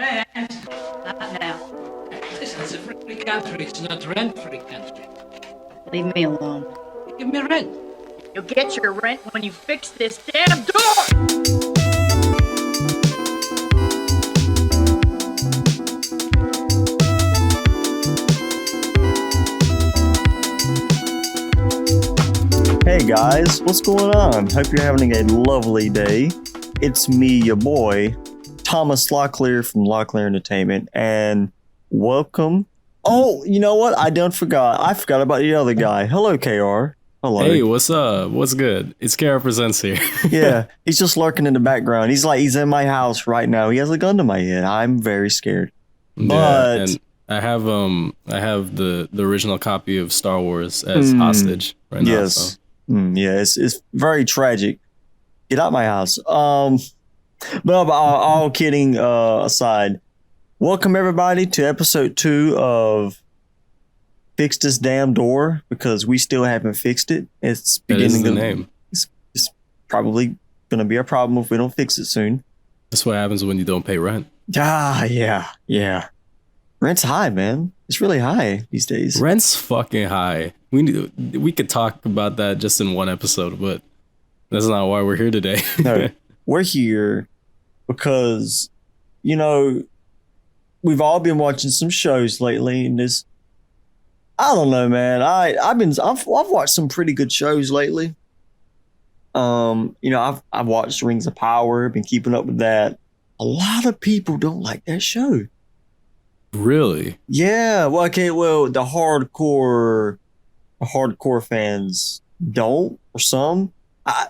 Not now. This is a free country. It's not rent-free country. Leave me alone. Give me rent. You'll get your rent when you fix this damn door! Hey guys, what's going on? Hope you're having a lovely day. It's me, your boy, Thomas Locklear from Locklear Entertainment, and welcome. Oh, you know what? I forgot about the other guy. Hello, KR. Hello. Hey, what's up? What's good? It's KR Presents here. Yeah, he's just lurking in the background. He's in my house right now. He has a gun to my head. I'm very scared. But and I have the original copy of Star Wars as hostage right now. yes. So. Yeah, it's very tragic. Get out my house. But all kidding aside, welcome everybody to episode 2 of Fix This Damn Door, because we still haven't fixed it. It's beginning the name. It's probably gonna be a problem if we don't fix it soon. That's what happens when you don't pay rent. Yeah. Rent's high, man. It's really high these days. Rent's fucking high. We could talk about that just in one episode, but that's not why we're here today. No, we're here because, you know, we've all been watching some shows lately, and I don't know, man. I've watched some pretty good shows lately. I've watched Rings of Power, been keeping up with that. A lot of people don't like that show. Really? Yeah. Well, okay. Well, the hardcore fans don't, or some. I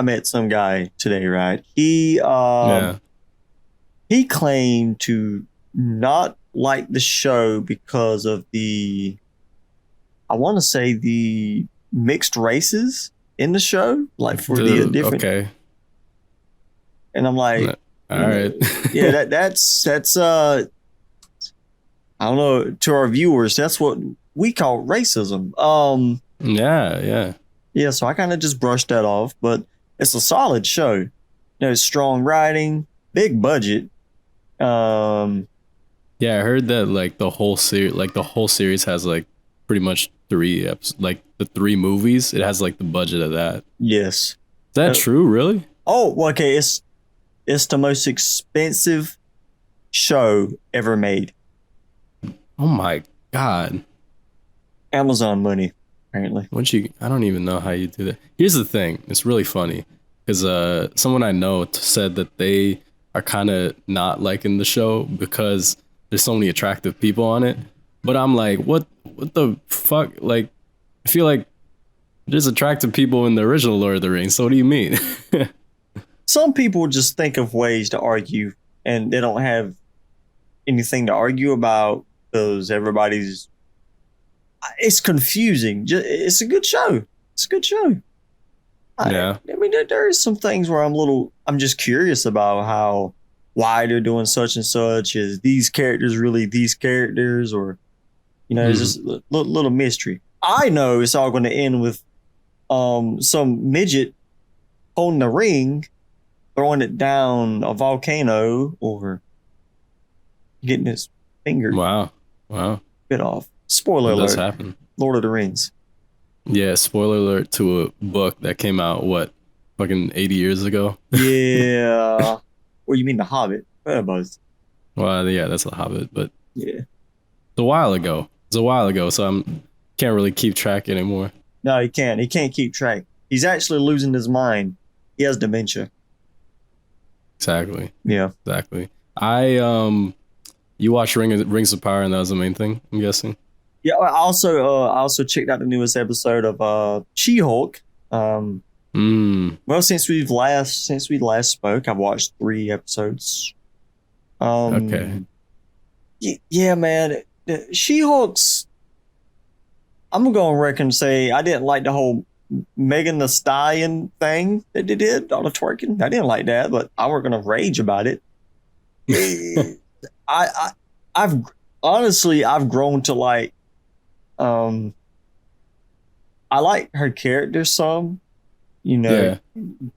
met some guy today, right? He claimed to not like the show because of the mixed races in the show, like for the different. Okay. And I'm like, all right. Yeah, that's I don't know, to our viewers, that's what we call racism. Yeah, so I kind of just brushed that off, but it's a solid show. Strong writing, big budget. Yeah, I heard that like the whole series has like pretty much 3 episodes, like the 3 movies. It has like the budget of that. Yes. Is that true? Really? Oh, well, okay. It's the most expensive show ever made. Oh my God. Amazon money, apparently. I don't even know how you do that. Here's the thing. It's really funny because someone I know said that they are kind of not liking the show because there's so many attractive people on it. But I'm like, what the fuck? Like, I feel like there's attractive people in the original Lord of the Rings. So what do you mean? Some people just think of ways to argue, and they don't have anything to argue about because it's confusing. It's a good show. It's a good show. Yeah. I mean, there is some things where I'm just curious about why they're doing such and such. Is these characters really these characters, or there's just a little mystery. I know it's all going to end with some midget holding the ring, throwing it down a volcano, or getting his finger bit off. Spoiler alert. Does happen. Lord of the Rings. Yeah, spoiler alert to a book that came out, fucking 80 years ago? Yeah. Or you mean The Hobbit? Buzz. Well, yeah, that's The Hobbit, but yeah. It's a while ago, so I can't really keep track anymore. No, he can't. He can't keep track. He's actually losing his mind. He has dementia. Exactly. Yeah. Exactly. You watched Rings of Power, and that was the main thing, I'm guessing? Yeah, I also checked out the newest episode of She-Hulk. Well, since we last spoke, I've watched 3 episodes. Okay. Yeah, man. She-Hulk's. I'm gonna go on record and say I didn't like the whole Megan Thee Stallion thing that they did, all the twerking. I didn't like that, but I weren't gonna rage about it. I've grown to like. I like her character some.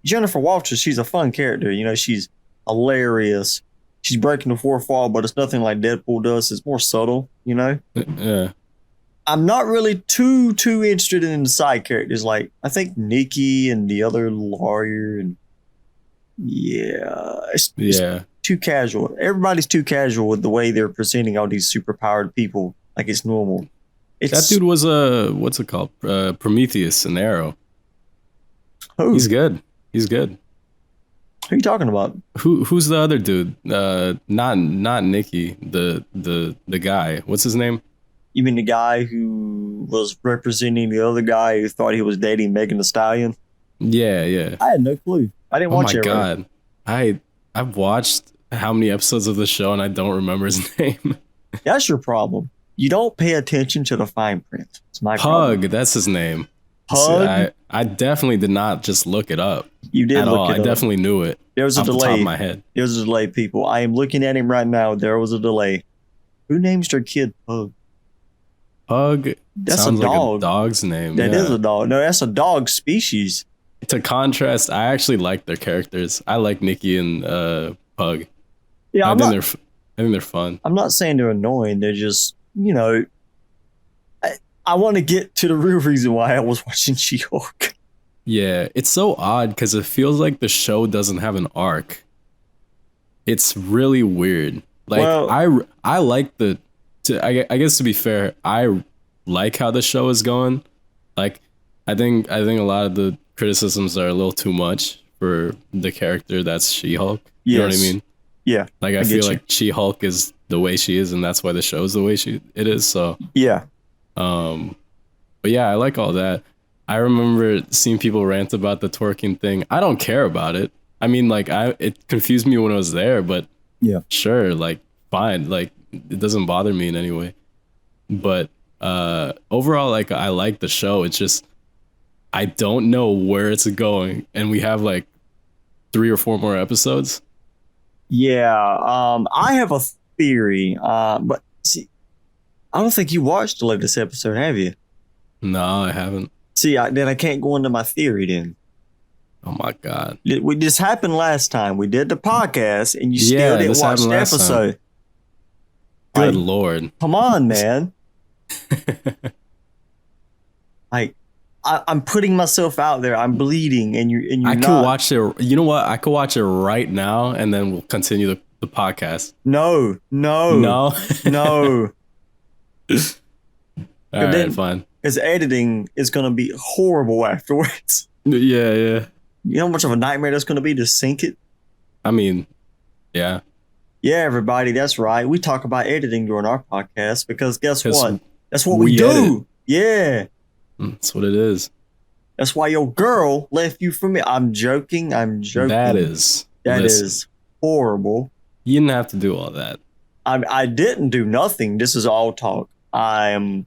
Jennifer Walters, she's a fun character. She's hilarious. she's breaking the fourth wall, but it's nothing like Deadpool does. It's more subtle, you know? Yeah. I'm not really too interested in the side characters. Like, I think Nikki and the other lawyer, and it's too casual. Everybody's too casual with the way they're presenting all these superpowered people like it's normal. That dude was what's it called? Prometheus in Arrow. Who? He's good. He's good. Who are you talking about? Who's the other dude? Not Nikki. The guy. What's his name? You mean the guy who was representing the other guy who thought he was dating Megan Thee Stallion? Yeah. I had no clue. I didn't watch it. Oh my god. I've watched how many episodes of the show and I don't remember his name. That's your problem. You don't pay attention to the fine print. It's my Pug, problem. that's his name. Pug? I definitely did not just look it up. You did at look all. it up. I definitely knew it. There was a off delay. The top of my head. There was a delay, people. I am looking at him right now. There was a delay. Who names their kid Pug? Pug. That's sounds a dog. like a dog's name. That is a dog. No, that's a dog species. To contrast, I actually like their characters. I like Nikki and Pug. Yeah, I think they're fun. I'm not saying they're annoying. They're just, you know, I want to get to the real reason why I was watching She-Hulk. Yeah, it's so odd because it feels like the show doesn't have an arc. It's really weird. Like, well, I like I guess to be fair, I like how the show is going. Like, I think a lot of the criticisms are a little too much for the character that's She-Hulk. You know what I mean? Yeah. Like, I feel like She-Hulk is the way she is, and that's why the show is the way it is. So yeah. But yeah, I like all that. I remember seeing people rant about the twerking thing. I don't care about it. I mean, like, it confused me when I was there, but yeah, sure, like, fine. Like, it doesn't bother me in any way. But overall, like, I like the show. It's just, I don't know where it's going. And we have like 3 or 4 more episodes. Yeah, I have a theory, but see, I don't think you watched the latest episode, have you? No, I haven't. See, then I can't go into my theory then. Oh my god! This happened last time. We did the podcast, and you still didn't watch the episode. Good lord! Come on, man! Like, I'm putting myself out there. I'm bleeding, and you're I can watch it. You know what? I could watch it right now, and then we'll continue the podcast. No. All right, fine. His editing is going to be horrible afterwards. Yeah. You know how much of a nightmare that's going to be to sync it? I mean, yeah. Yeah, everybody, that's right. We talk about editing during our podcast because guess what? That's what we do. Edit. Yeah. That's what it is. That's why your girl left you for me. I'm joking. That is horrible. You didn't have to do all that. I didn't do nothing. This is all talk. I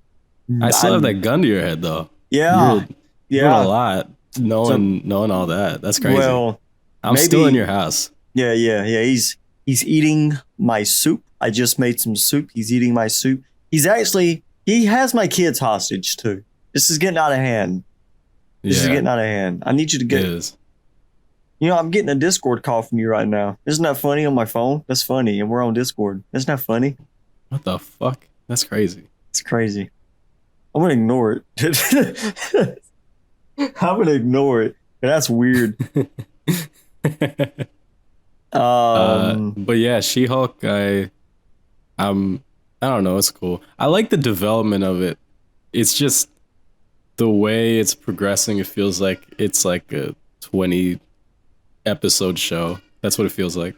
still have that gun to your head, though. Yeah. You're doing a lot. Knowing all that. That's crazy. Well, I'm still in your house. Yeah. He's eating my soup. I just made some soup. He's eating my soup. He has my kids hostage too. This is getting out of hand. I need you to get. It is. You know, I'm getting a Discord call from you right now. Isn't that funny on my phone? That's funny, and we're on Discord. Isn't that funny? What the fuck? That's crazy. It's crazy. I'm gonna ignore it. I'm gonna ignore it. That's weird. But yeah, She-Hulk. I don't know. It's cool. I like the development of it. It's just the way it's progressing. It feels like it's like a 20 episode show. That's what it feels like.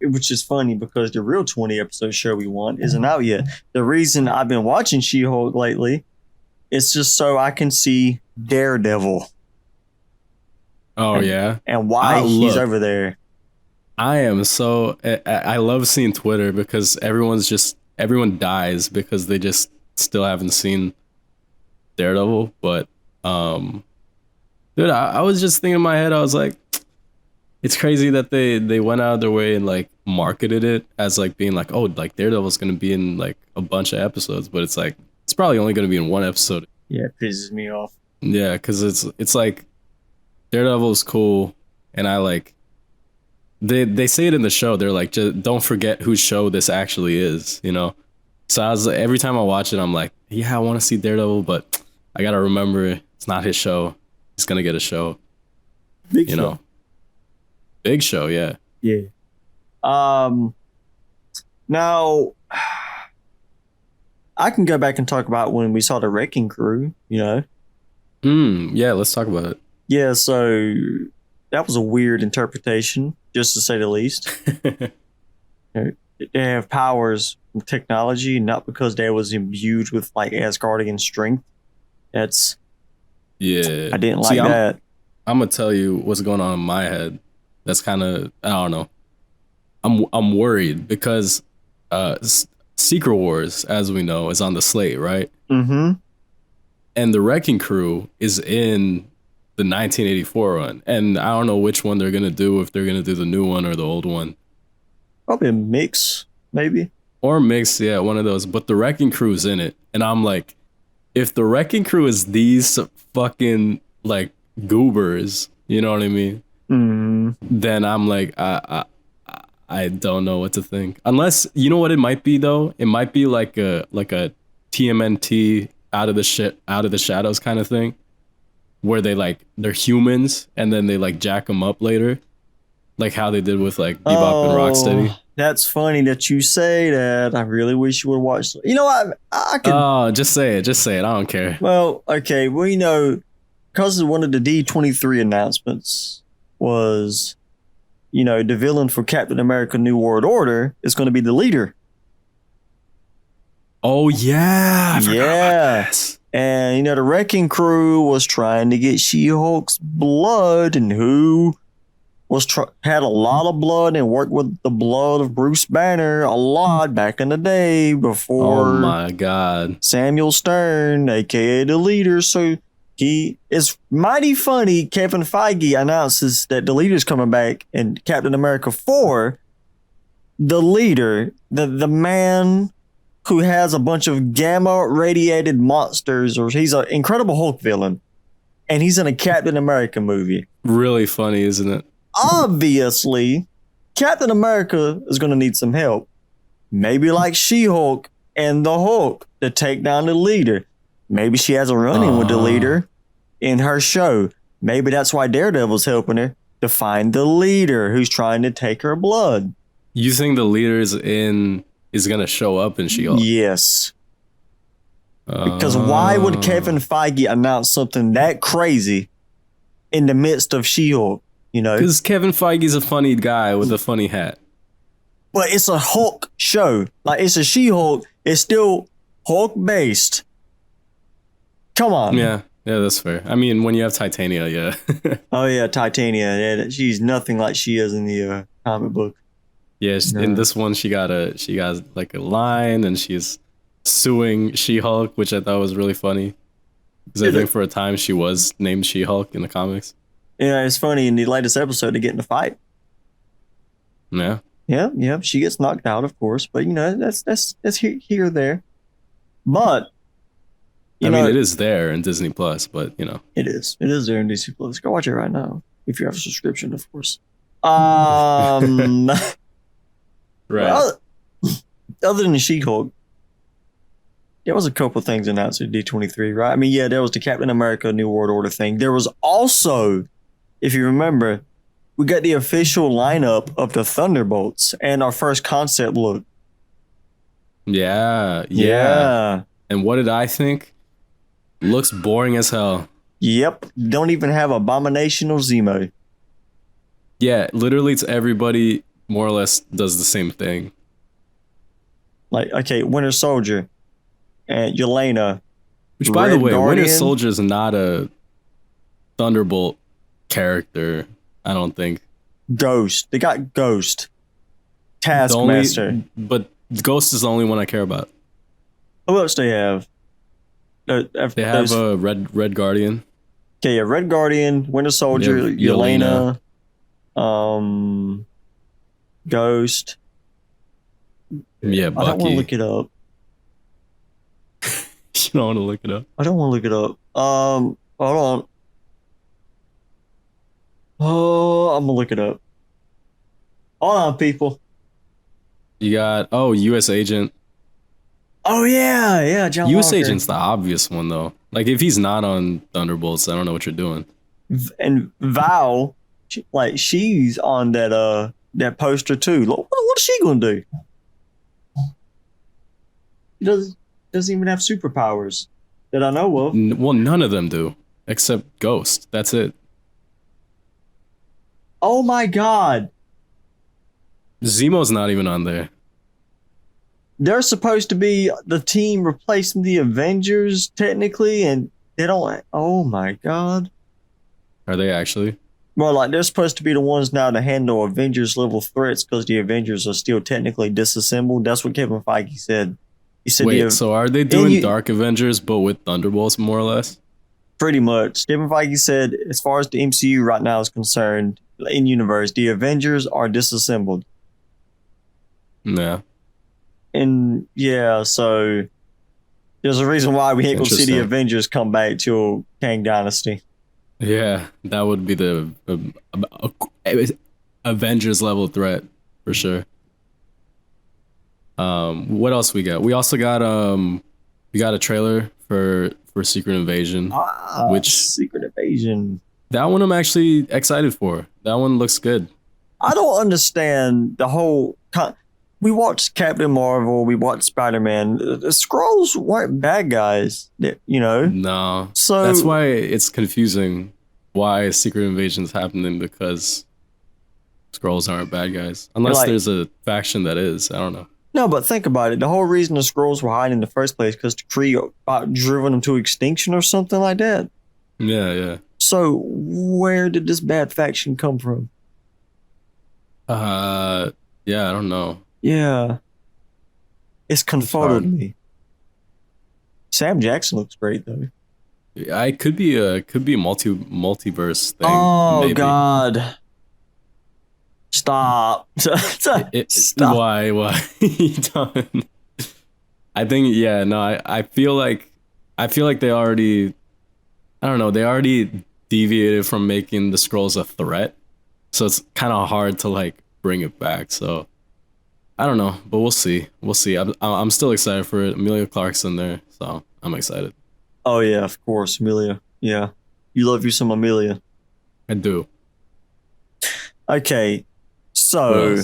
Which is funny because the real 20 episode show we want isn't out yet. The reason I've been watching She-Hulk lately is just so I can see Daredevil. Oh, yeah? And why he's over there. I love seeing Twitter because everyone dies because they just still haven't seen Daredevil. But, dude, I was just thinking in my head, I was like, it's crazy that they went out of their way and like marketed it as like being like, oh, like Daredevil's going to be in like a bunch of episodes, but it's like, it's probably only going to be in one episode. Yeah, it pisses me off. Yeah, because it's like Daredevil's cool, and I like they say it in the show. They're like, just don't forget whose show this actually is, you know. So I was every time I watch it, I'm like, yeah, I want to see Daredevil, but I gotta remember it's not his show. He's gonna get a show, Big you show. know. Big show, yeah. Yeah. Now I can go back and talk about when we saw the Wrecking Crew, you know. Yeah, let's talk about it. Yeah, so that was a weird interpretation, just to say the least. They have powers from technology, not because they was imbued with like Asgardian strength. That's Yeah. I didn't like that. I'm gonna tell you what's going on in my head. That's kind of, I don't know. I'm worried because Secret Wars, as we know, is on the slate, right? Mm-hmm. And the Wrecking Crew is in the 1984 run, and I don't know which one they're gonna do, if they're gonna do the new one or the old one, Probably a mix, maybe. or mix. Yeah, one of those. But the Wrecking Crew's in it, and I'm like, if the Wrecking Crew is these fucking like goobers, you know what I mean? Then I'm like, I don't know what to think. Unless, you know what it might be though? It might be like a TMNT out of the shadows kind of thing, where they're humans and then they like jack them up later, like how they did with like Bebop and Rocksteady. That's funny that you say that. I really wish you would watch. You know what? I could. Oh, just say it. I don't care. Well, okay. Well, you know, because one of the D23 announcements was, you know, the villain for Captain America: New World Order is going to be the leader. Oh yeah, I forgot about this. And you know, the Wrecking Crew was trying to get She-Hulk's blood, and who was had a lot of blood and worked with the blood of Bruce Banner a lot back in the day before. Oh my god, Samuel Stern, aka the leader. So it's mighty funny. Kevin Feige announces that the leader's coming back in Captain America 4. The leader, the man who has a bunch of gamma radiated monsters, or he's an Incredible Hulk villain, and he's in a Captain America movie. Really funny, isn't it? Obviously, Captain America is going to need some help. Maybe like She-Hulk and the Hulk to take down the leader. Maybe she has a run-in with the leader in her show. Maybe that's why Daredevil's helping her to find the leader who's trying to take her blood. You think the leader is going to show up in She-Hulk? Yes. Because why would Kevin Feige announce something that crazy in the midst of She-Hulk? You know, because Kevin Feige's a funny guy with a funny hat. But it's a Hulk show. Like, it's a She-Hulk. It's still Hulk-based. Come on. Yeah, that's fair. I mean, when you have Titania, yeah. Oh, yeah, Titania. Yeah, she's nothing like she is in the comic book. Yeah, in this one, she got like a line, and she's suing She-Hulk, which I thought was really funny. Because I think for a time she was named She-Hulk in the comics. Yeah, it's funny. In the latest episode, they get in a fight. Yeah. Yeah. She gets knocked out, of course, but you know that's here or there. But I mean, it is there in Disney Plus, but you know, it is there in Disney Plus. Go watch it right now if you have a subscription, of course. Right. Well, other than the She-Hulk, there was a couple of things announced at D23, right? I mean, yeah, there was the Captain America New World Order thing. There was also, if you remember, we got the official lineup of the Thunderbolts and our first concept look. Yeah. And what did I think? Looks boring as hell. Yep. Don't even have Abomination or Zemo. Yeah, literally it's everybody more or less does the same thing. Like, okay, Winter Soldier and Yelena. Which, by the way, Guardian. Winter Soldier is not a Thunderbolt character, I don't think. Ghost. They got Ghost. Taskmaster. But Ghost is the only one I care about. Who else they have? They have a Red Guardian. Okay, yeah, Red Guardian, Winter Soldier, Yelena, Ghost. Yeah, Bucky. I don't want to look it up. You don't want to look it up? I don't want to look it up. Hold on. Oh, I'm gonna look it up. Hold on, people. You got U.S. Agent. Oh yeah, John U.S. Walker. Agent's the obvious one though. Like if he's not on Thunderbolts, I don't know what you're doing. And Val, she's on that poster too. What is she gonna do? She doesn't even have superpowers that I know of. Well, none of them do, except Ghost. That's it. Oh my god. Zemo's not even on there. They're supposed to be the team replacing the Avengers, technically, and they don't. Oh my god. Are they actually? Well, like they're supposed to be the ones now to handle Avengers level threats because the Avengers are still technically disassembled. That's what Kevin Feige said. He said, Wait, so are they doing Dark Avengers but with Thunderbolts more or less? Pretty much. Kevin Feige said, as far as the MCU right now is concerned, in universe, the Avengers are disassembled. Yeah. And yeah, so there's a reason why we ain't gonna see the Avengers come back till Kang Dynasty. Yeah, that would be the Avengers level threat for sure. What else we got? We also got we got a trailer for Secret Invasion, which Secret Invasion. That one I'm actually excited for. That one looks good. I don't understand the whole. We watched Captain Marvel. We watched Spider-Man. The Skrulls weren't bad guys, you know. No, so that's why it's confusing. Why Secret Invasion's happening, because Skrulls aren't bad guys, unless there's a faction that is. I don't know. No, but think about it. The whole reason the Skrulls were hiding in the first place because the Kree driven them to extinction or something like that. Yeah. So where did this bad faction come from? Yeah, I don't know. Yeah. It's confounded me. Sam Jackson looks great though. Yeah, it could be a multiverse thing. Oh maybe. God. Stop. Stop. Why? You don't. I think I feel like they already, I don't know, they already deviated from making the Skrulls a threat. So it's kind of hard to like bring it back. So I don't know, but we'll see. I'm still excited for it. Emilia Clarke's in there, so I'm excited. Oh yeah, of course, Emilia. Yeah. You love you some Emilia. I do. Okay. So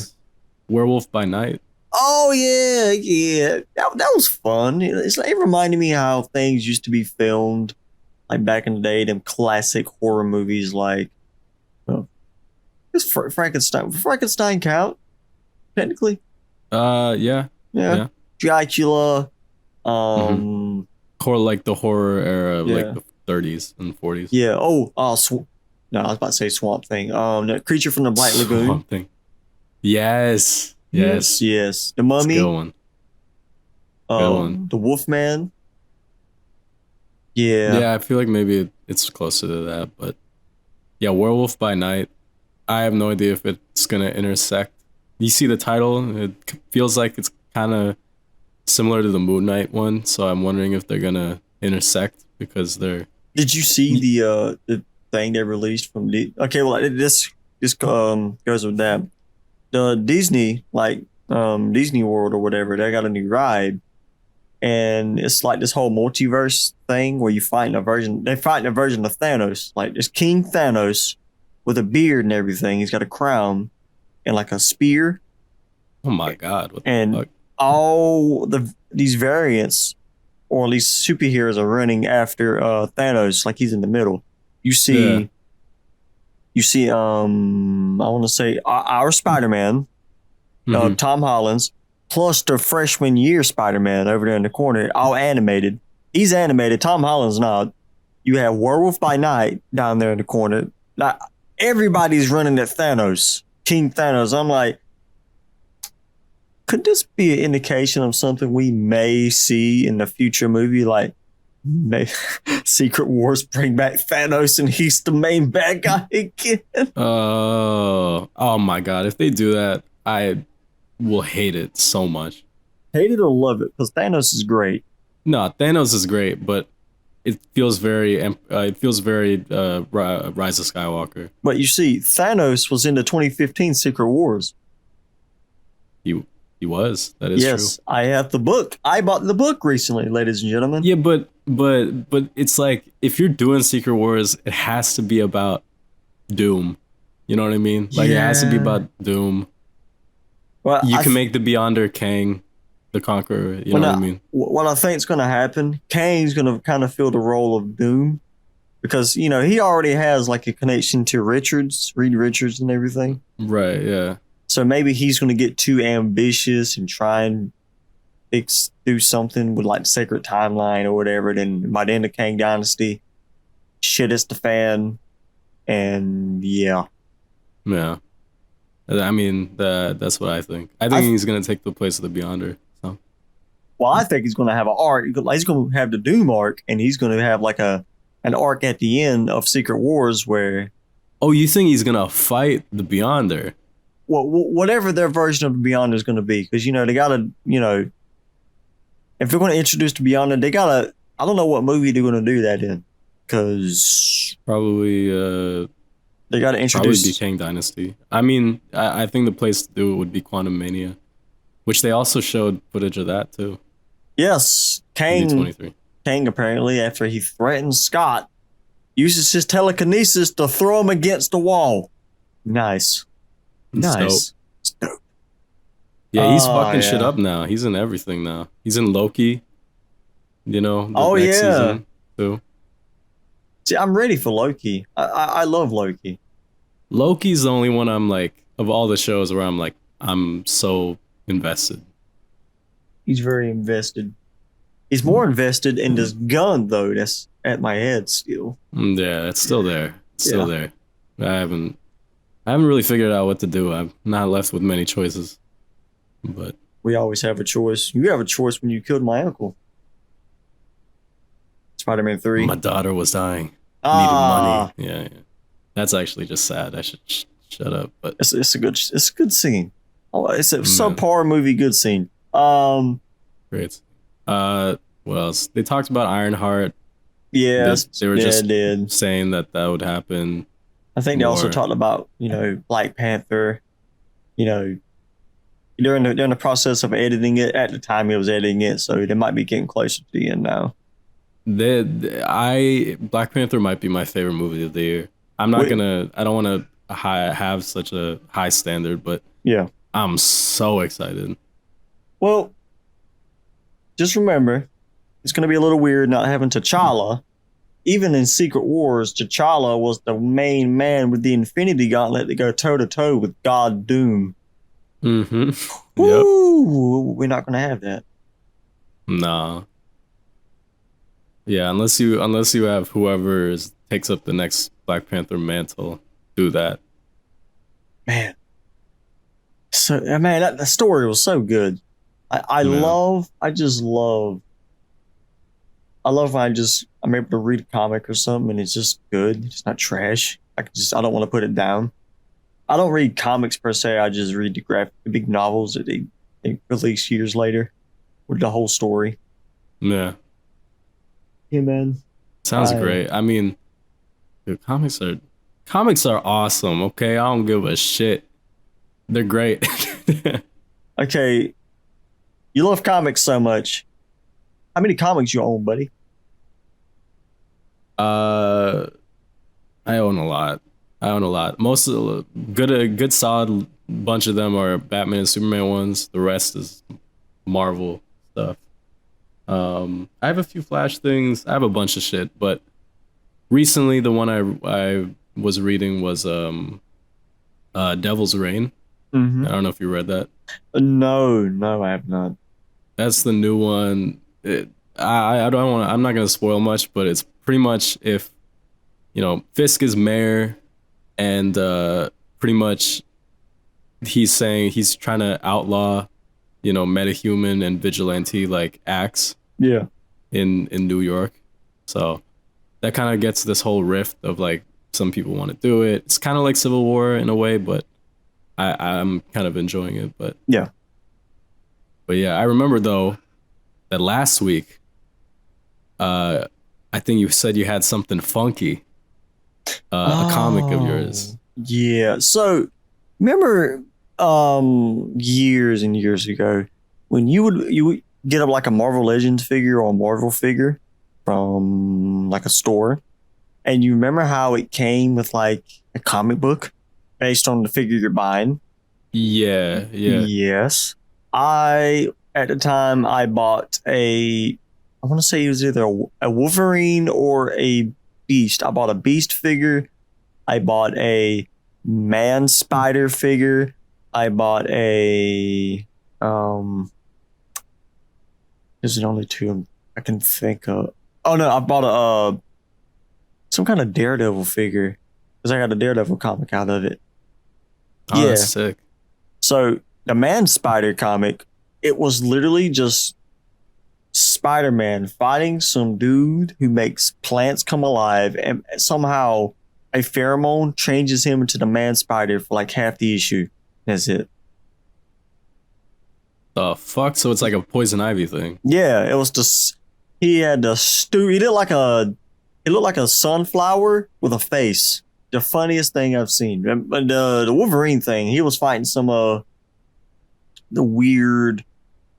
Werewolf by Night. Oh yeah. That was fun. It reminded me how things used to be filmed, like back in the day. Them classic horror movies, like Frankenstein. Frankenstein count technically. Yeah. Dracula. Core like the horror era, like the 30s and 40s. Yeah. No, I was about to say Swamp Thing. The Creature from the Black Lagoon. Swamp Thing. Yes. The Mummy. Good one. Good one. The Wolfman. Yeah, I feel like maybe it's closer to that, but yeah, Werewolf by Night. I have no idea if it's gonna intersect. You see the title, it feels like it's kind of similar to the Moon Knight one, so I'm wondering if they're gonna intersect because they're. Did you see the thing they released from Okay, well this goes with that. The Disney Disney World or whatever, they got a new ride, and it's like this whole multiverse thing where you fight a version of Thanos. Like there's King Thanos with a beard and everything. He's got a crown and like a spear. Oh my God! What and the fuck? All these variants, or at least superheroes, are running after Thanos, like he's in the middle. You see, I want to say our Spider-Man, Tom Holland's, plus the freshman year Spider-Man over there in the corner, all animated. He's animated. Tom Holland's not. You have Werewolf by Night down there in the corner. Like, everybody's running at Thanos, King Thanos. I'm like, could this be an indication of something we may see in the future movie? Like, maybe Secret Wars bring back Thanos and he's the main bad guy again. Oh my God. If they do that, I will hate it so much. Hate it or love it, because Thanos is great. No, Thanos is great, but it feels very Rise of Skywalker. But you see, Thanos was in the 2015 Secret Wars. he was. That is Yes, true. I have the book. I bought the book recently, ladies and gentlemen. Yeah, but it's like if you're doing Secret Wars, it has to be about Doom. You know what I mean? Like it has to be about Doom. Well, You can make the Beyonder Kang the Conqueror. You know what I mean? What I think is going to happen, Kang's going to kind of fill the role of Doom because, you know, he already has like a connection to Reed Richards and everything. Right, yeah. So maybe he's going to get too ambitious and try and do something with like the Sacred Timeline or whatever. Then by the end of Kang Dynasty, shit hits the fan. And yeah. Yeah. I mean, that's what I think. I think he's going to take the place of the Beyonder. So. Well, I think he's going to have an arc. He's going to have the Doom arc, and he's going to have like an arc at the end of Secret Wars where... Oh, you think he's going to fight the Beyonder? Well, whatever their version of the Beyonder is going to be. Because, you know, they got to, you know... If they're going to introduce the Beyonder, they got to... I don't know what movie they're going to do that in. Because... Probably... They got to introduce... Probably be Kang Dynasty. I mean, I think the place to do it would be Quantum Mania, which they also showed footage of that too. Yes, Kang. D23. Kang apparently, after he threatens Scott, uses his telekinesis to throw him against the wall. Nice. Nice. Dope. Yeah, he's fucking shit up now. He's in everything now. He's in Loki. You know. Next season too. See, I'm ready for Loki. I love Loki. Loki's the only one I'm like, of all the shows where I'm like, I'm so invested. He's very invested. He's more invested in this gun, though. That's at my head still. Yeah, it's still there. It's still there. I haven't really figured out what to do. I'm not left with many choices. But we always have a choice. You have a choice when you killed my uncle. Spider-Man 3. My daughter was dying. Needed money. Yeah. That's actually just sad. I should shut up. But it's a good scene. Oh, it's a subpar movie. Good scene. Great. What else? They talked about Ironheart. Yeah, they were just saying that would happen. I think they also talked about, you know, Black Panther. You know, during the process of editing it. At the time he was editing it, so they might be getting closer to the end now. Black Panther might be my favorite movie of the year. I don't want to have such a high standard, but yeah, I'm so excited. Well, just remember, it's going to be a little weird not having T'Challa. Even in Secret Wars, T'Challa was the main man with the Infinity Gauntlet to go toe to toe with God Doom. Mm-hmm. Ooh, yep. We're not going to have that. Nah. Yeah, unless you have whoever takes up the next Black Panther mantle, do that. Man, that story was so good. I love when I'm able to read a comic or something and it's just good. It's not trash. I don't want to put it down. I don't read comics per se. I just read the big novels that they release years later with the whole story. Yeah. Yeah, man. Sounds great. I mean, dude, comics are awesome. Okay, I don't give a shit. They're great. Okay, you love comics so much. How many comics you own, buddy? I own a lot. Most of the good solid bunch of them are Batman and Superman ones. The rest is Marvel stuff. I have a few Flash things. I have a bunch of shit, but recently the one I was reading was Devil's Reign. Mm-hmm. I don't know if you read that. No, I have not. That's the new one. I'm not gonna spoil much, but it's pretty much if Fisk is mayor, and pretty much he's saying he's trying to outlaw metahuman and vigilante like acts. Yeah. In New York. So that kind of gets this whole rift of like some people want to do it. It's kind of like Civil War in a way, but I'm kind of enjoying it. But yeah, I remember though that last week, I think you said you had something funky, a comic of yours. Yeah. So remember years and years ago, when you would get up like a Marvel Legends figure or a Marvel figure from like a store, and you remember how it came with like a comic book based on the figure you're buying. Yeah, yeah. Yes. At the time, I bought I want to say it was either a Wolverine or a Beast. I bought a Beast figure. I bought a Man Spider figure. I bought there's only two I can think of. Oh no, I bought some kind of Daredevil figure because I got a Daredevil comic out of it. Oh, Yeah. that's sick. So the Man Spider comic, it was literally just Spider-Man fighting some dude who makes plants come alive, and somehow a pheromone changes him into the Man Spider for like half the issue. That's it. The fuck? So it's like a poison ivy thing. Yeah, it was just he had the he looked like a sunflower with a face. The funniest thing I've seen. But the Wolverine thing, he was fighting some the weird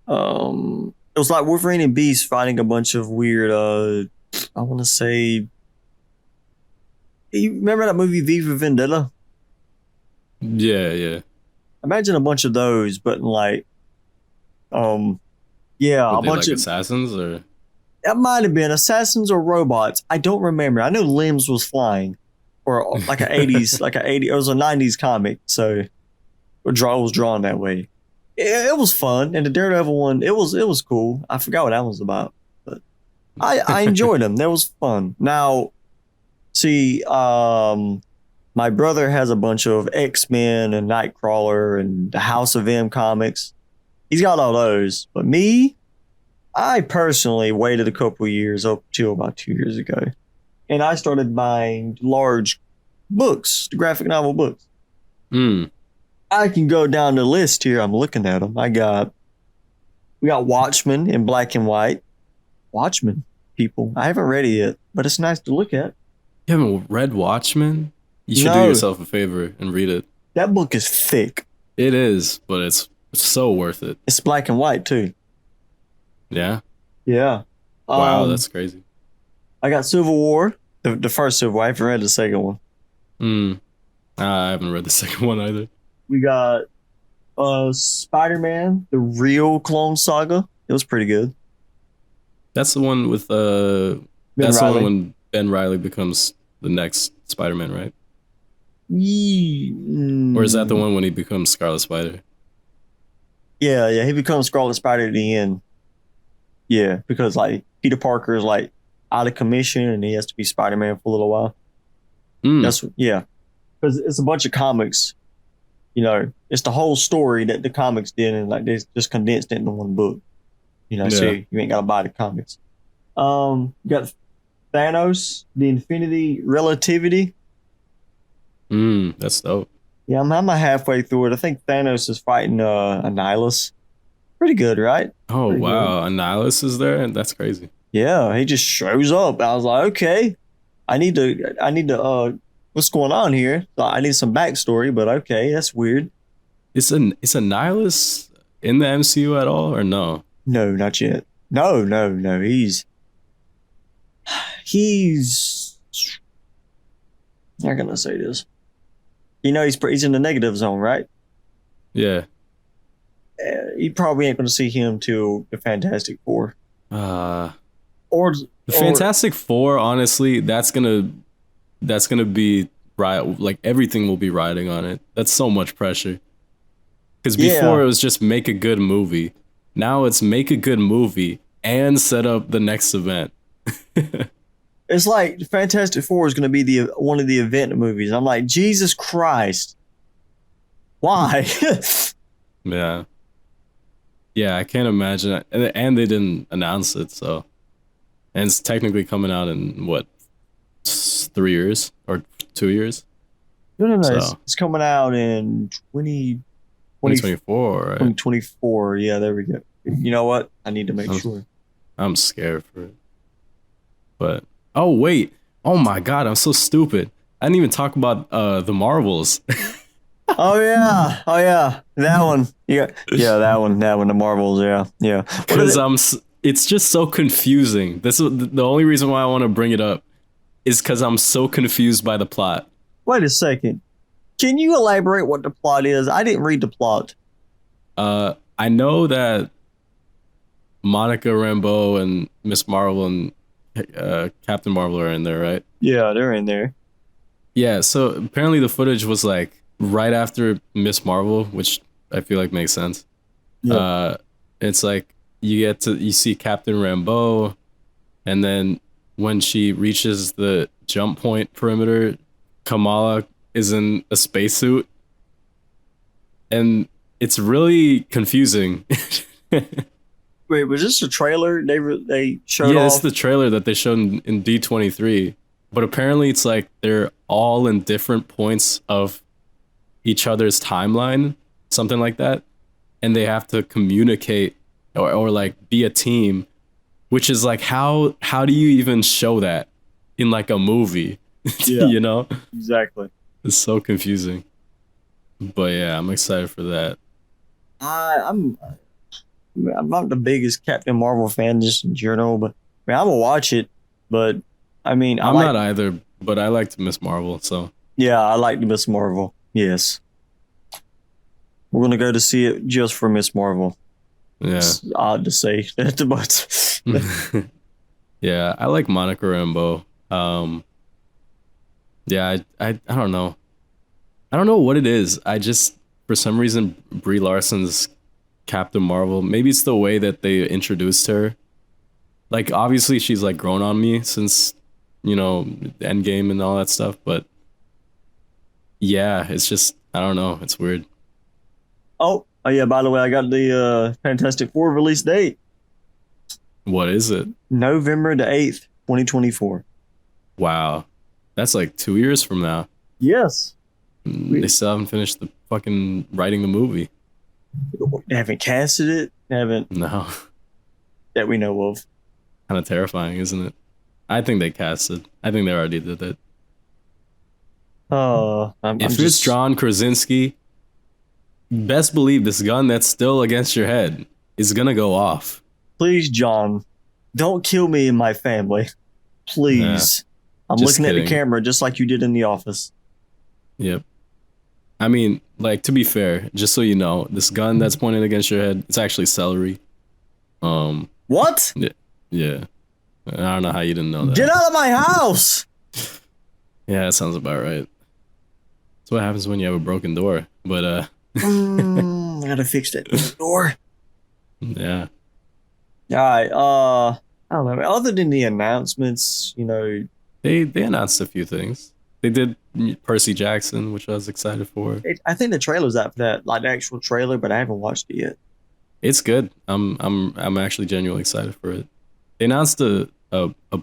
it was like Wolverine and Beast fighting a bunch of weird I want to say, you remember that movie V for Vendetta? Yeah, yeah. Imagine a bunch of those, but in like yeah, Were a they bunch like of assassins or it might have been assassins or robots. I don't remember. I know Limbs was flying, or like an 80s, like an 80. It was a 90s comic, so it was drawn that way. It was fun, and the Daredevil one, it was cool. I forgot what that was about, but I enjoyed them. That was fun. Now, see, my brother has a bunch of X-Men and Nightcrawler and the House of M comics. He's got all those, but me, I personally waited a couple of years up till about 2 years ago, and I started buying large books, the graphic novel books. I can go down the list here. I'm looking at them. We got Watchmen in black and white. Watchmen, people. I haven't read it yet, but it's nice to look at. You haven't read Watchmen? You should do No. yourself a favor and read it. That book is thick. It is, but it's so worth it. It's black and white too. Yeah. Yeah. Wow, that's crazy. I got Civil War, the first Civil War. I haven't read the second one. I haven't read the second one either. We got Spider-Man, the real Clone Saga. It was pretty good. That's the one with that's the one when Ben Reilly becomes the next Spider-Man, right? Or is that the one when he becomes Scarlet Spider? Yeah, he becomes Scarlet Spider at the end. Yeah, because like Peter Parker is like out of commission and he has to be Spider-Man for a little while. Because it's a bunch of comics. You know, it's the whole story that the comics did, and like they just condensed it into one book. You know, so you ain't gotta buy the comics. You got Thanos, the Infinity Relativity. That's dope. Yeah, I'm halfway through it. I think Thanos is fighting Annihilus. Pretty good, right? Oh, Pretty wow. Annihilus is there? That's crazy. Yeah, he just shows up. I was like, okay, I need to what's going on here? So I need some backstory, but okay, that's weird. Is Annihilus in the MCU at all, or no? No, not yet. No. He's how can I say this? You know, he's in the negative zone, right? Yeah. You probably ain't going to see him till the Fantastic Four. The Fantastic Four, honestly, that's gonna be right. Like everything will be riding on it. That's so much pressure. Because before it was just make a good movie. Now it's make a good movie and set up the next event. It's like Fantastic Four is going to be one of the event movies. I'm like, Jesus Christ. Why? Yeah. Yeah, I can't imagine it. And they didn't announce it, so. And it's technically coming out in, what, 3 years? Or 2 years? No. So. It's coming out in 2024, right? 2024. Yeah, there we go. You know what? I need to make sure. I'm scared for it. But, oh, wait. Oh, my God, I'm so stupid. I didn't even talk about the Marvels. Oh yeah, that one. Yeah, that one. The Marvels. Yeah. Because it's just so confusing. This is the only reason why I want to bring it up is because I'm so confused by the plot. Wait a second. Can you elaborate what the plot is? I didn't read the plot. I know that Monica Rambeau and Miss Marvel and Captain Marvel are in there, right? Yeah, they're in there. Yeah, so apparently the footage was like right after Miss Marvel, which I feel like makes sense. Yeah. It's like you see Captain Rambeau, and then when she reaches the jump point perimeter, Kamala is in a spacesuit, and it's really confusing. Wait, was this a trailer they showed Yeah, off? it's the trailer that they showed in D23, but apparently it's like they're all in different points of each other's timeline, something like that, and they have to communicate or like be a team, which is like how do you even show that in like a movie? Yeah. You know, Exactly. it's so confusing. But yeah, I'm excited for that. I'm not the biggest Captain Marvel fan just in general, but I mean, I'm gonna watch it. But I mean, I'm not either, but I liked Miss Marvel, so Yeah, I like Miss Marvel. Yes, we're gonna go to see it just for Miss Marvel. yeah. It's odd to say that, but Yeah, I like Monica Rambeau. Yeah, I don't know. I don't know what it is. I just for some reason Brie Larson's Captain Marvel. Maybe it's the way that they introduced her. Like obviously she's like grown on me since Endgame and all that stuff, but yeah, it's just I don't know. It's weird. oh yeah. By the way, I got the Fantastic Four release date, What is it? November the 8th, 2024. Wow, that's like 2 years from now. Yes, They still haven't finished the fucking writing the movie. they haven't casted it. They haven't No, that we know of. kind of terrifying, isn't it? I think they casted. I think they already did it. If it's John Krasinski, best believe this gun that's still against your head is gonna go off. Please, John, don't kill me and my family. Please. I'm just looking at kidding. the camera just like you did in the office. Yep. I mean, like to be fair, just so you know, this gun that's pointed against your head, it's actually celery. What? Yeah. I don't know how you didn't know that. Get out of my house! Yeah, that sounds about right. That's what happens when you have a broken door. But I gotta fix that door. yeah. All right. I don't know. Other than the announcements, They announced a few things. They did Percy Jackson, which I was excited for. I think the trailer's out for that, like the actual trailer, but I haven't watched it yet. It's good. I'm actually genuinely excited for it. They announced a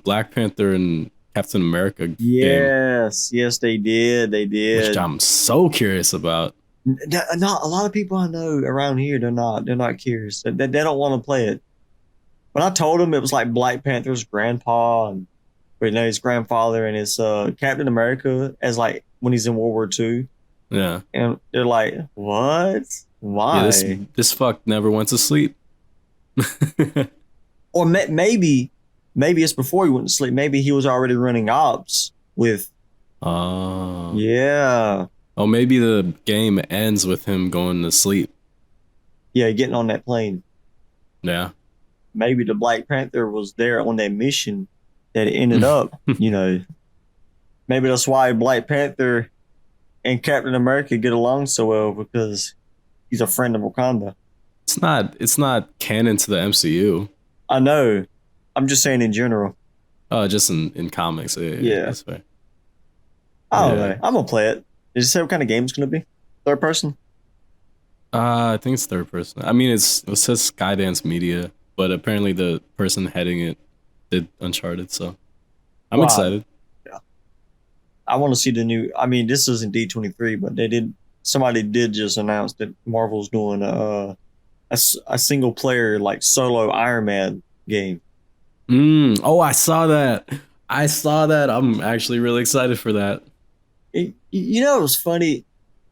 Black Panther and Captain America game, Yes, they did. They did. which I'm so curious about. Not a lot of people I know around here. They're not curious. They don't want to play it. When I told them it was like Black Panther's grandpa and his grandfather and his Captain America as like when he's in World War II, Yeah. and they're like, "What? Why?" Yeah, this fuck never went to sleep. Or maybe it's before he went to sleep. Maybe he was already running ops with. Oh. Yeah. Oh, maybe the game ends with him going to sleep. Yeah, getting on that plane. Yeah. Maybe the Black Panther was there on that mission that it ended up, Maybe that's why Black Panther and Captain America get along so well, because he's a friend of Wakanda. It's not canon to the MCU. I know. I'm just saying in general. Just in comics. Yeah. That's fair. I don't Yeah. know. I'm gonna play it. Did you say what kind of game it's gonna be? Third person? I think it's third person. I mean, it says Skydance Media, but apparently the person heading it did Uncharted, so I'm Wow. excited. I want to see the new. I mean, this isn't D23, but somebody did just announce that Marvel's doing a single player like solo Iron Man game. Oh, I saw that. I'm actually really excited for that. It was funny.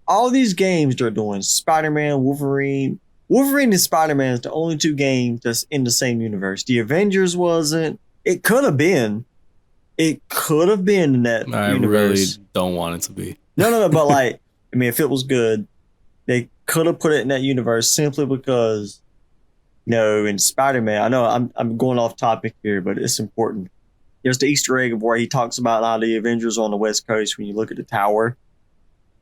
all these games they're doing, Spider-Man, Wolverine. Wolverine and Spider-Man is the only two games that's in the same universe. The Avengers wasn't. It could have been. It could have been in that I universe. really don't want it to be. No. But like, I mean, if it was good, they could have put it in that universe simply because, in Spider-Man. I know I'm going off topic here, but it's important. There's the Easter egg of where he talks about how the Avengers are on the West Coast when you look at the tower,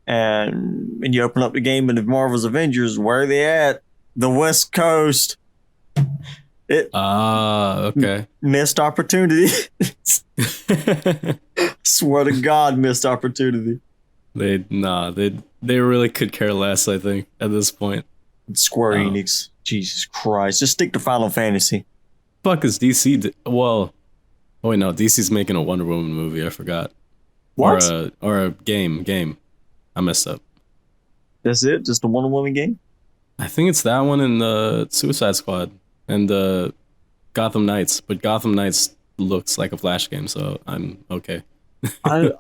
and when you open up the game of the Marvel's Avengers, where are they at? The West Coast. Okay. Missed opportunity. Swear to God, missed opportunity. They really could care less, I think, at this point. Square Enix. Jesus Christ. Just stick to Final Fantasy. Fuck is DC? Oh wait, no, DC's making a Wonder Woman movie, I forgot. What? Or a game. I messed up. That's it? Just the Wonder Woman game? I think it's that one and the Suicide Squad and Gotham Knights, but Gotham Knights looks like a Flash game, so I'm okay. I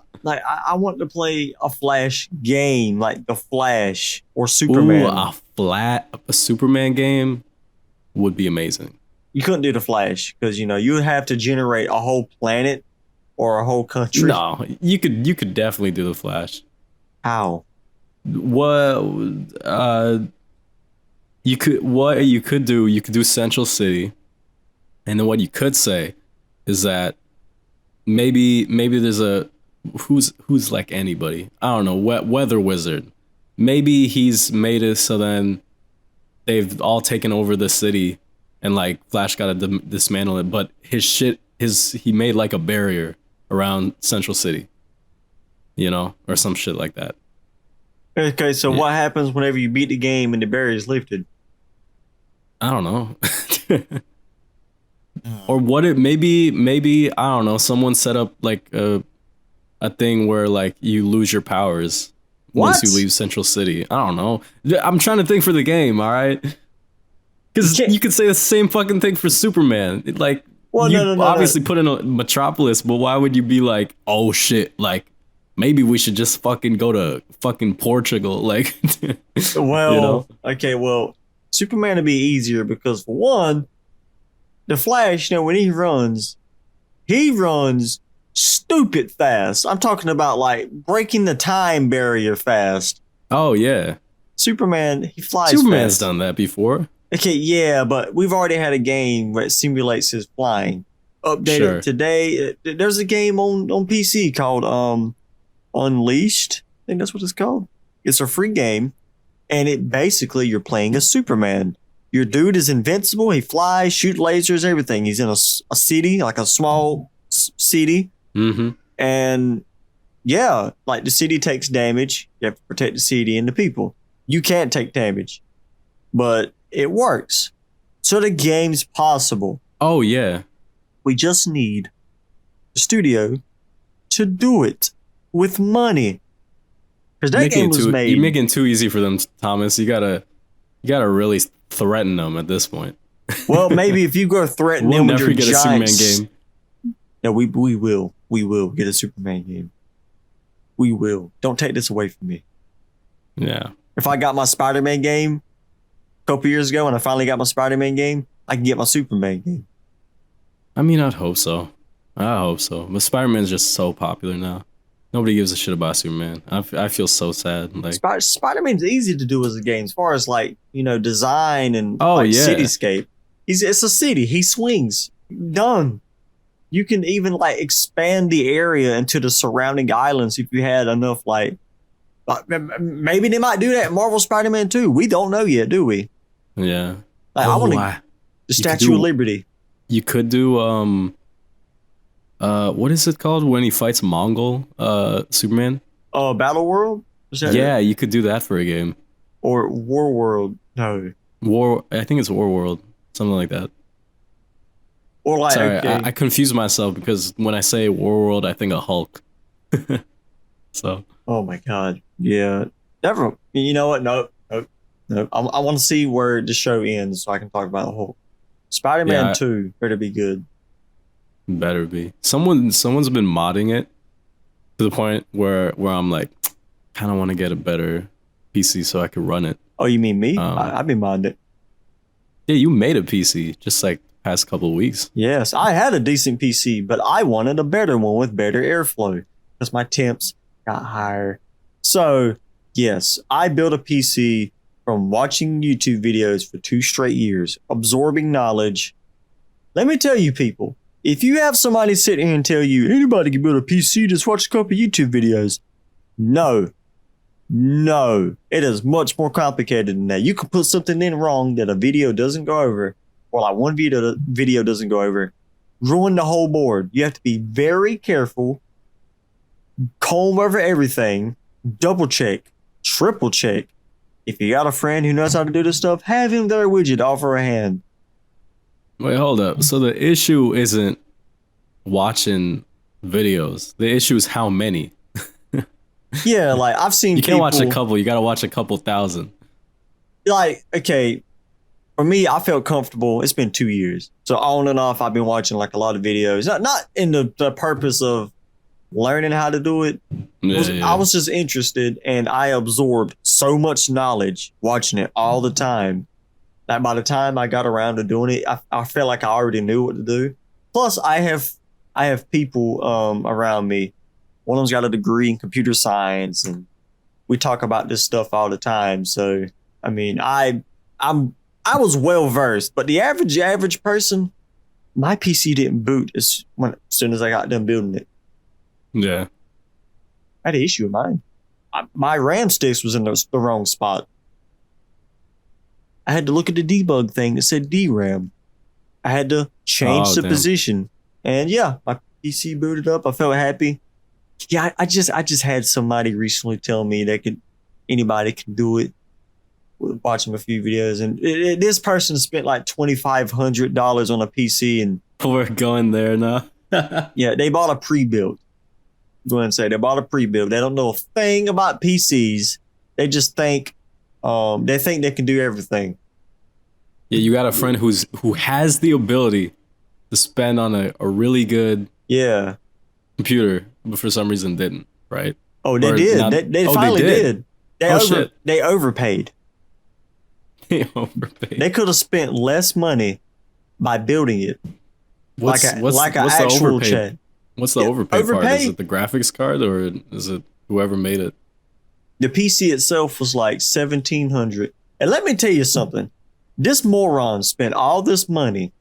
want to play a Flash game, like the Flash or Superman. Ooh, a Superman game would be amazing. You couldn't do the Flash because you would have to generate a whole planet or a whole country. No, you could definitely do the Flash. How? You could do Central City, and then what you could say is that maybe there's a who's like anybody. I don't know, weather wizard. Maybe he's made it so then they've all taken over the city, and like Flash got to dismantle it. But he made like a barrier around Central City, or some shit like that. Okay, so what happens whenever you beat the game and the barrier is lifted? I don't know. Or what it maybe I don't know, someone set up like a thing where like you lose your powers once you leave Central City. I don't know. I'm trying to think for the game, all right? Because you could say the same fucking thing for Superman. Like, obviously put in a Metropolis, but why would you be like, oh shit, like maybe we should just fucking go to fucking Portugal, like? Okay, well, Superman would be easier because for one, the Flash, when he runs stupid fast. I'm talking about like breaking the time barrier fast. Oh yeah. Superman, he flies Superman's fast. done that before. Okay, yeah, but we've already had a game where it simulates his flying. Updated today. There's a game on PC called Unleashed. I think that's what it's called. It's a free game, and it basically you're playing as Superman. Your dude is invincible. He flies, shoot lasers, everything. He's in a city, like a small city. Mm-hmm. And yeah, like the city takes damage. You have to protect the city and the people. You can't take damage, but it works. So the game's possible. Oh, yeah. We just need the studio to do it with money. Because that game was made. You're making it too easy for them, Thomas. You gotta really threaten them at this point. Well, maybe if you go threaten them with your get giant... a Superman game. No, we will. We will get a Superman game. We will. Don't take this away from me. Yeah. If I got my Spider-Man game a couple years ago and I finally got my Spider-Man game, I can get my Superman game. I mean, I'd hope so. I hope so. But Spider-Man's just so popular now. Nobody gives a shit about Superman. I feel so sad. Like Spider-Man's easy to do as a game, as far as like design and cityscape. It's a city. He swings. Done. You can even like expand the area into the surrounding islands if you had enough like maybe they might do that in Marvel Spider-Man 2. We don't know yet, do we? Yeah. Like, I want the Statue of Liberty. You could do what is it called when he fights Mongol Superman? Battle World? Yeah, you could do that for a game. Or War World. No. I think it's War World. Something like that. Or like, sorry, okay. I confuse myself because when I say War World, I think of Hulk. So. Oh my God. Yeah. Never. You know what? Nope. I want to see where the show ends so I can talk about Hulk. Spider-Man 2 better be good. Better be. Someone's been modding it to the point where I'm like, kind of want to get a better PC so I could run it. Oh, you mean me? Um, I've been minding it. Yeah, you made a PC just like past couple of weeks. Yes, I had a decent PC, but I wanted a better one with better airflow because my temps got higher. So, yes, I built a PC from watching YouTube videos for 2 straight years, absorbing knowledge. Let me tell you, people, if you have somebody sitting here and tell you anybody can build a PC, just watch a couple YouTube videos. No, it is much more complicated than that. You can put something in wrong that a video doesn't go over, or like one video doesn't go over, ruin the whole board. You have to be very careful, comb over everything, double check, triple check. If you got a friend who knows how to do this stuff, have him there with you to offer a hand. Wait, hold up. So the issue isn't watching videos. The issue is how many. Yeah, like I've seen You can't watch a people- couple. You got to watch a couple thousand. Like, okay, for me, I felt comfortable. It's been 2 years. So on and off, I've been watching like a lot of videos. Not in the purpose of learning how to do it. Yeah. I was just interested, and I absorbed so much knowledge watching it all the time that by the time I got around to doing it, I felt like I already knew what to do. Plus, I have people around me. One of them's got a degree in computer science, and we talk about this stuff all the time. So, I mean, I was well versed, but the average person, my PC didn't boot as soon as I got done building it. Yeah. I had an issue with mine. My RAM sticks was in the wrong spot. I had to look at the debug thing that said DRAM. I had to change the position, and yeah, my PC booted up. I felt happy. Yeah, I just had somebody recently tell me anybody can do it. Watching a few videos, and this person spent like $2,500 on a PC, and We're going there now. yeah, they bought a pre-built. Go ahead and say they bought a pre-built. They don't know a thing about PCs. They just think they can do everything. Yeah, you got a friend who has the ability to spend on a really good computer, but for some reason didn't, right? Oh, they Or did. not- They oh, finally they did. Shit. They overpaid. They overpaid. They could have spent less money by building it. What's an the actual overpaid? chat. What's the overpay part? Is overpaid. it the graphics card or is it whoever made it? The PC itself was like $1,700. And let me tell you something. This moron spent all this money,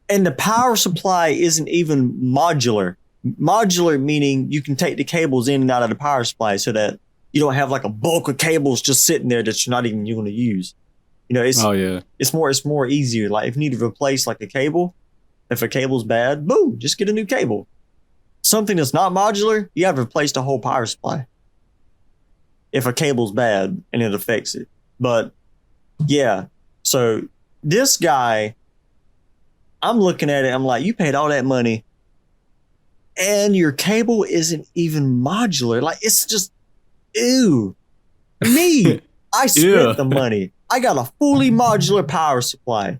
and the power supply isn't even modular. Modular meaning you can take the cables in and out of the power supply so that you don't have like a bulk of cables just sitting there that you're not even going to use. You know, it's more easier. Like if you need to replace like a cable, if a cable's bad, boom, just get a new cable. Something that's not modular, you have to replace the whole power supply if a cable's bad and it affects it. But yeah, so this guy, I'm looking at it, I'm like, you paid all that money and your cable isn't even modular. Like it's just, ew. Me, I spent the money. I got a fully modular power supply.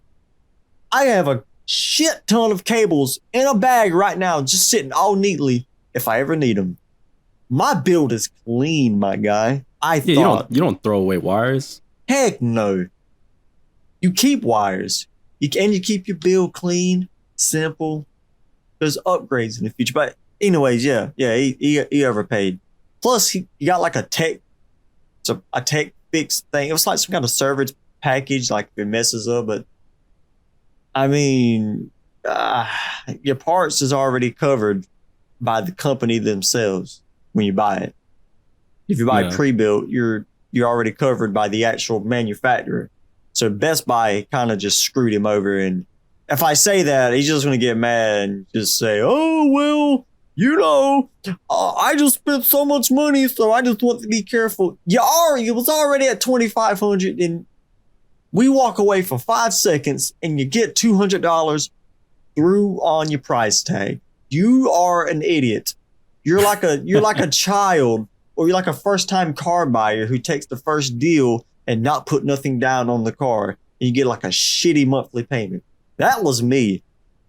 I have a shit ton of cables in a bag right now, just sitting all neatly if I ever need them. My build is clean, my guy. I thought. You don't throw away wires. Heck no. You keep wires. You keep your build clean, simple. There's upgrades in the future. But anyways, he overpaid. Plus, he got like a tech fix thing. It was like some kind of service package, like if it messes up. But I mean, your parts is already covered by the company themselves when you buy it. If you buy pre-built, you're already covered by the actual manufacturer. So Best Buy kind of just screwed him over. And if I say that, he's just going to get mad and just say, oh, well, you know, I just spent so much money, so I just want to be careful. It was already at $2,500, and we walk away for 5 seconds, and you get $200 through on your price tag. You are an idiot. You're like a child, or you're like a first-time car buyer who takes the first deal and not put nothing down on the car, and you get like a shitty monthly payment. That was me.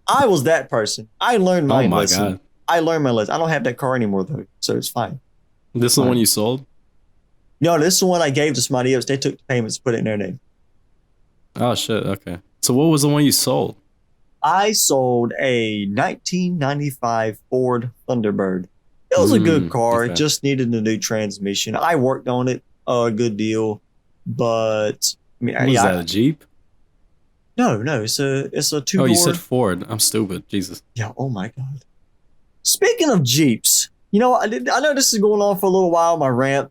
I was that person. I learned my lesson. God. I learned my lesson. I don't have that car anymore though, so it's fine. This is the one you sold? No, this is the one I gave to somebody else. They took the payments, put it in their name. Oh shit. Okay. So what was the one you sold? I sold a 1995 Ford Thunderbird. It was a good car. Okay. It just needed a new transmission. I worked on it a good deal, but I mean, Was that a Jeep? no, it's a two-door. Oh, you said Ford. I'm stupid. Jesus. Yeah. Oh my God. Speaking of Jeeps, you know, I know this is going on for a little while. My rant.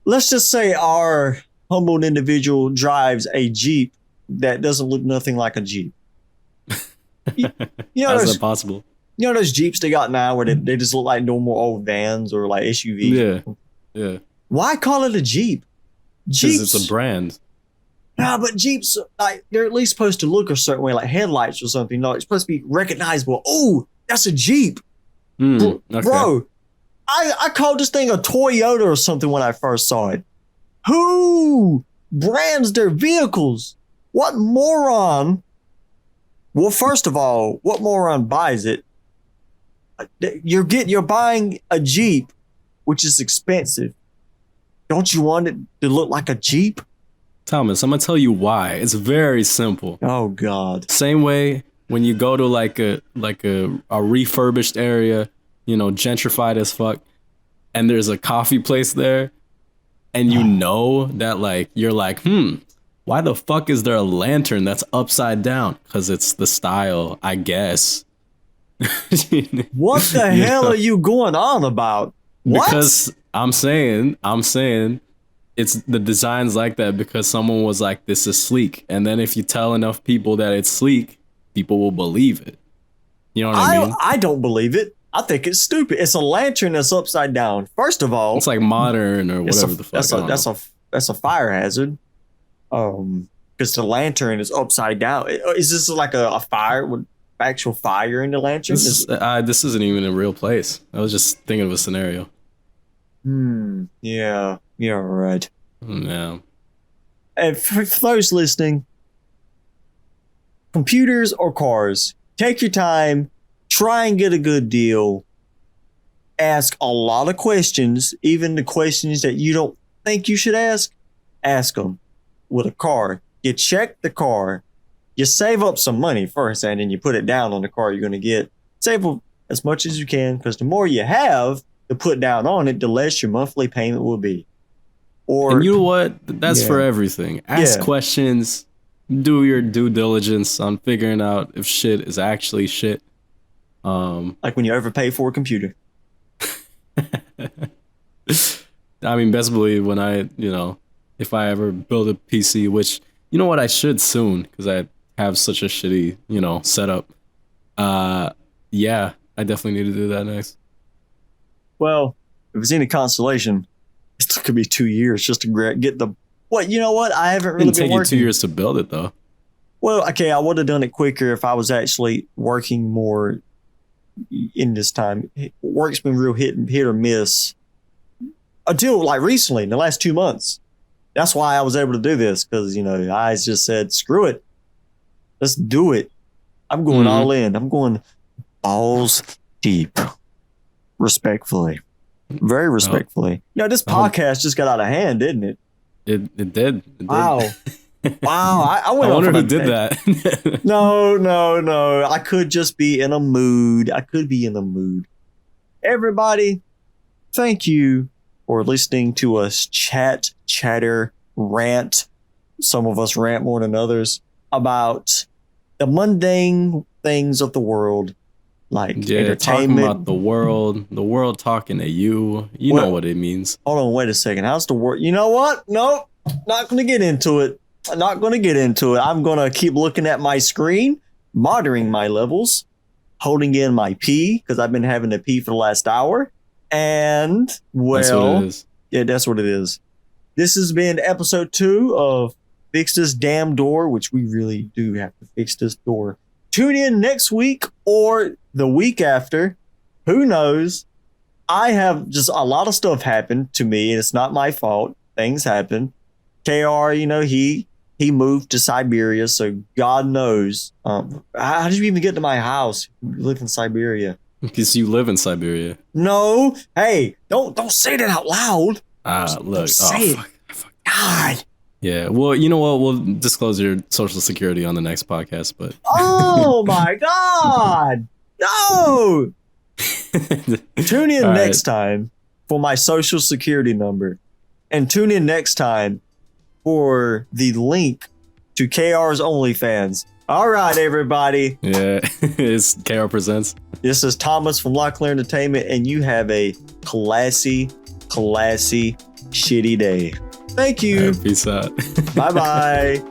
Let's just say our humbled individual drives a Jeep that doesn't look nothing like a Jeep. You know, How's that possible? you know those Jeeps they got now where they just look like normal old vans or like SUVs? Yeah. Why call it a Jeep? Because it's a brand. Nah, but Jeeps, like, they're at least supposed to look a certain way, like headlights or something. No, it's supposed to be recognizable. Oh, that's a Jeep. Okay. Bro, I called this thing a Toyota or something when I first saw it. Who brands their vehicles? What moron? Well, first of all, what moron buys it? You're buying a Jeep, which is expensive. Don't you want it to look like a Jeep? Thomas, I'm gonna tell you why. It's very simple. Oh God. Same way when you go to like a refurbished area, you know, gentrified as fuck, and there's a coffee place there, and you know that like you're like, why the fuck is there a lantern that's upside down? Because it's the style, I guess. What the hell are you going on about? What? Because I'm saying it's the design's like that because someone was like, this is sleek. And then if you tell enough people that it's sleek, people will believe it. You know what I mean? I don't believe it. I think it's stupid. It's a lantern that's upside down. First of all, It's like modern or whatever the fuck. That's a fire hazard. Because the lantern is upside down. Is this like a fire with actual fire in the lantern? This isn't even a real place. I was just thinking of a scenario. Yeah. Yeah, right. Yeah. And for those listening, computers or cars, take your time, try and get a good deal, ask a lot of questions, even the questions that you don't think you should ask them. With a car, you check the car, you save up some money first, and then you put it down on the car you're going to get. Save up as much as you can, because the more you have to put down on it, the less your monthly payment will be. And you know what? That's for everything. Ask questions. Do your due diligence on figuring out if shit is actually shit. Like when you overpay for a computer. I mean, best believe when if I ever build a PC, which, you know what, I should soon because I have such a shitty, setup. Yeah, I definitely need to do that next. Well, if it's any consolation, it took me 2 years just to get the. What, you know what? I haven't really been working. It didn't take you 2 years to build it, though. Well, okay, I would have done it quicker if I was actually working more in this time. Work's been real hit or miss until like recently, in the last 2 months. That's why I was able to do this because, I just said, screw it. Let's do it. I'm going all in. I'm going balls deep. Respectfully. Very respectfully. This podcast just got out of hand, didn't it? It did. Wow. Wow. I wonder who did that. No. I could just be in a mood. Everybody, thank you for listening to us chatter, rant. Some of us rant more than others about the mundane things of the world, like entertainment. Talking about the world talking to you. You know what it means. Hold on, wait a second. How's the world? You know what? Nope, not going to get into it. I'm going to keep looking at my screen, monitoring my levels, holding in my pee, because I've been having to pee for the last hour. And, that's what it is. Yeah, that's what it is. This has been episode 2 of Fix This Damn Door, which we really do have to fix this door. Tune in next week or the week after. Who knows? I have just a lot of stuff happen to me, and it's not my fault. Things happen. KR, he moved to Siberia, so God knows. How did you even get to my house? You live in Siberia. Because you live in Siberia. No. Hey, don't say that out loud. Look. Say it. God. Yeah. Well, you know what? We'll disclose your social security on the next podcast, but. Oh my God. No. Tune in next time for my social security number. And tune in next time for the link to KR's OnlyFans. All right, everybody. Yeah, it's KR Presents. This is Thomas from Locklear Entertainment, and you have a classy, shitty day. Thank you. Peace out. Bye-bye.